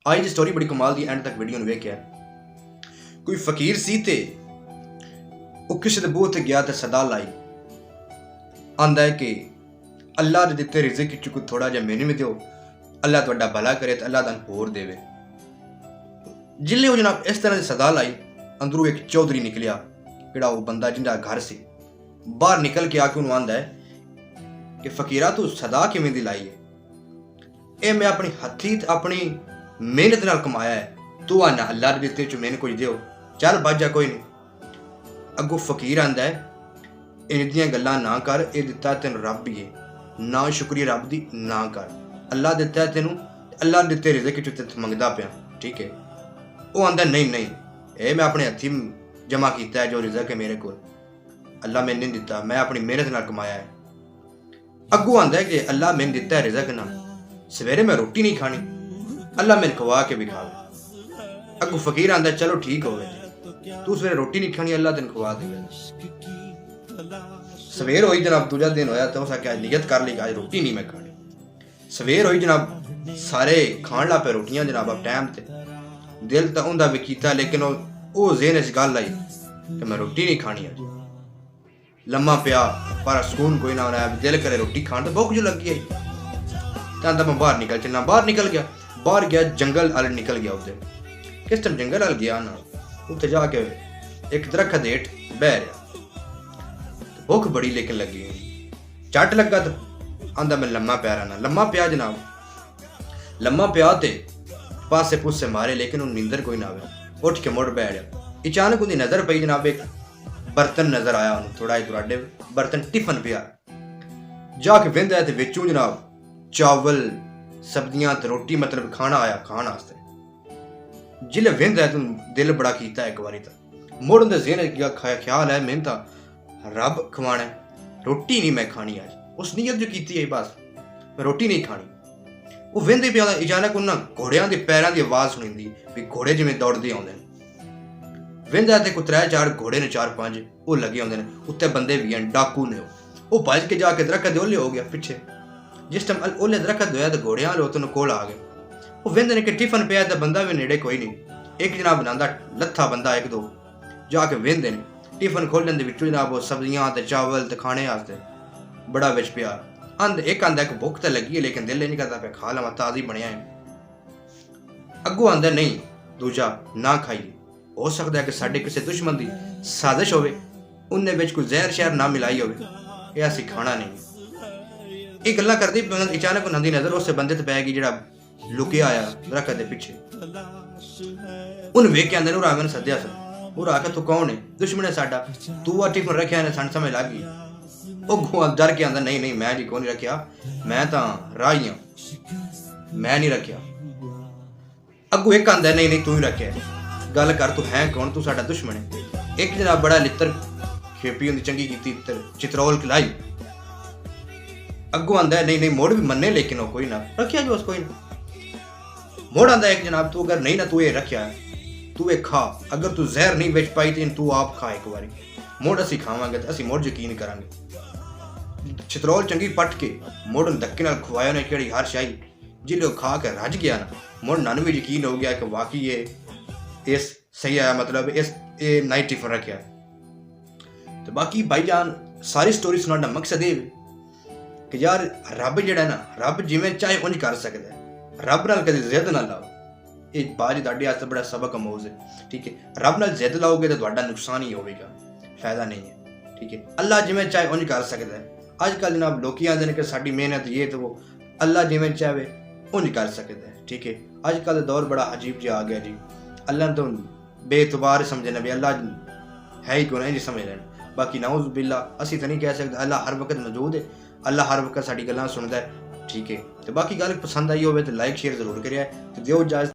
आज की स्टोरी बड़ी कमाल दी, एंड तक वीडियो वेख्या। कोई फकीर सी ते वो किसी दे बूह ते गया ते सदा लाई, आंदा है कि अल्लाह दे दित्ते रिज़िक विच कोई थोड़ा जिहा मैनूं भी दिओ, अल्लाह तुहाडा भला करे ते अल्लाह तुहानूं होर देवे। जिल्ले वो जनाब इस तरह की सदा लाई, अंदरों एक चौधरी निकलिया, किहड़ा वो बंदा जिंदा घर सी, बाहर निकल के आके उन्होंने आंदा है कि फकीरा तू सदा किवें दी लाई है? ये मैं अपनी हथी अपनी मेहनत नाल कमाया है, तू आना अल्लाह दे दित्ते चो मैनूं कुछ दिओ, चल बच जा कोई नहीं। अगों फकीर आंदा है इन दियां गल्लां ना कर, ये दित्ता तैनूं रब ही है, ना शुक्रिया रब दी ना कर, अल्लाह दित्ता है तैनूं, अल्लाह दित्ते रिज़िक चो ते मंगदा पिया, ठीक है। वो आंदा नहीं नहीं, ये मैं अपने हथी जमा किया है जो रिज़िक है मेरे को, अल्लाह मैंने नहीं दिता, मैं अपनी मेहनत नाल कमाया है। अगों आंदा है कि अल्लाह मैंने दिता है रिज़िक ना, सवेरे मैं रोटी नहीं खानी, अल्लाह मैंने खवा के भी खावे। अगों फकीर आंदा चलो ठीक हो गए, तू सवेरे रोटी नहीं खानी, अल्लाह तेन खवा देगा। सवेर होई जनाब, दूजा दिन होया तो उसने क्या नियत कर ली आज रोटी नहीं मैं खानी। सवेर होई जनाब, सारे खान ला पे रोटियां जनाब अब टाइम ते, दिल तो उनका भी कीता लेकिन वो ज़हन च गल आई कि मैं रोटी नहीं खानी अज। लम्मा पिया पर सुकून कोई ना होना, दिल करे रोटी खान तो भुख जो लगी आई, तो मैं बाहर निकल चलना। बाहर निकल गया, बाहर गया जंगल अल निकल गया। उधर किस टाइम जंगल अल गया ना, उत्थे जाके एक दरखत हेठ बह रहा, भुख बड़ी लेकिन लगी, झट लगा तो आंदा मैं लम्मा प्या रहना। लम्मा प्या जनाब, लम्मा प्या ते पासे पुसे मारे लेकिन उन नींदर कोई ना आवे, उठ के मुड़ बैठ। अचानक उनकी नजर पई जनाब, एक बर्तन नजर आया उन्हें, थोड़ा ही दुराडे बर्तन टिफन पिया, जाके वेंदा है ते विचों जनाब चावल सब्जियां ते रोटी मतलब खाना आया खान वास्ते। जिले वेंदा है तो दिल बड़ा कीता एक बारी, तो मुड़ उनके ज़हन ख्याल है मैंने तो रब खवाना है, रोटी नहीं मैं खानी आज। उस नीयत जो कीती है बस मैं रोटी नहीं खानी। वो वेंदे पिया, अचानक उन्होंने घोड़ियां के पैरों की आवाज़ सुनी भी, घोड़े जिवें दौड़ते आउंदे ने। वेंदा ते कोई 3-4 घोड़े ने, 4-5 वो लगे आउंदे ने, उत्ते बंदे भी हैं, डाकू ने। वो भज के जाके दरखत दे ओले हो गया पीछे। जिस टाइम ओले दरखत होया तो घोड़ियां वाले उतने कोल आ गए। वो वेंदे ने कि टिफन पिया तो बंदा भी नेड़े कोई नहीं, एक जनाब बनांदा लत्था बंदा एक दो, जाके वेंदे ने टिफन खोलन दे विचों जनाब वो सब्जियां ते चावल ते खाने वास्ते बड़ा विच पिया। एक आंदा एक भुख तो लगी है लेकिन दिल नहीं करता पे खा लवा, ताज़ी बनया है। अगों आंदा नहीं दूजा ना खाइए, हो सकता है कि साडे किसी दुश्मन की साजिश होवे, उन्हें विच कोई जहर शहर ना मिलाई होवे, ये असीं खाना नहीं। ये गल्लां करदी अचानक उन्हां दी नज़र उस बंदे ते पै गई जिहड़ा लुकिया आया दरखत दे पिछे। उन्हें वेख के आंदे ने मैंने सद्दिया सा, और आके तू कौन है? दुश्मन है साडा, तू आ टिफन रखिया ने सन समझ लग गई। वो डर के आंदा नहीं नहीं मैं जी को नहीं रखिया, मैं तो राही हाँ, मैं नहीं रखिया। अगू एक आंदा नहीं नहीं तू ही रखिया, गल कर तू है कौन, तू साडा दुश्मन है। एक जनाब बड़ा लित्र खेपी होंदी चंगी कीती चित्रोल खिलाई। अगू आंदा नहीं नहीं मोड़ भी मन्ने लेकिन वो कोई ना रखिया जो कोई ना। मोड़ आंदा एक जनाब तू अगर नहीं ना तू ये रखिया है, तू ये खा, अगर तू जहर नहीं बेच पाई तो तू आप खा एक बारी, मोड़ असी खावांगे तो असी मोड़ यकीन करांगे। चित्रोल चंगी पट के मोड़ धक्के नाल खवाया ने केड़ी हर शाही, जिले खा के रज गया ना, मोड़ नन भी यकीन हो गया कि वाकई ये इस सही आया, मतलब इस ये नाइट टिफन रखा। तो बाकी भाईजान सारी स्टोरी सुनाने का मकसद ये कि यार रब जिहड़ा ना, रब जिवें चाहे उंज कर सकता है, रब नाल कदे जिद ना लाओ। ये बाजी तुहाडे वास्ते बड़ा सबक अमोज है, ठीक है। रब नाल जिद लाओगे तो तुहाडा नुकसान ही होगा, फायदा नहीं है, ठीक है। अल्लाह जिवें चाहे उंज कर सकता है। अजकल जनाब लोग आते हैं कि साडी मेहनत ये तो वो, अल्लाह जिवें चाहे उंज कर सकता है, ठीक है। अजकल दौर बड़ा अजीब जिहा आ गया जी, अल्लाह तो बेतबार समझना भी, अल्लाह है ही क्यों नहीं समझ लेना। बाकी नाउज़ बिल्ला असी तो नहीं कह सकते, अल्लाह हर वक्त मौजूद है, अल्लाह हर वक्त साडी गल्लां सुनदा है, ठीक है। तो बाकी गल पसंद आई हो तो लाइक शेयर जरूर करिए, तो दिओ इजाज़त।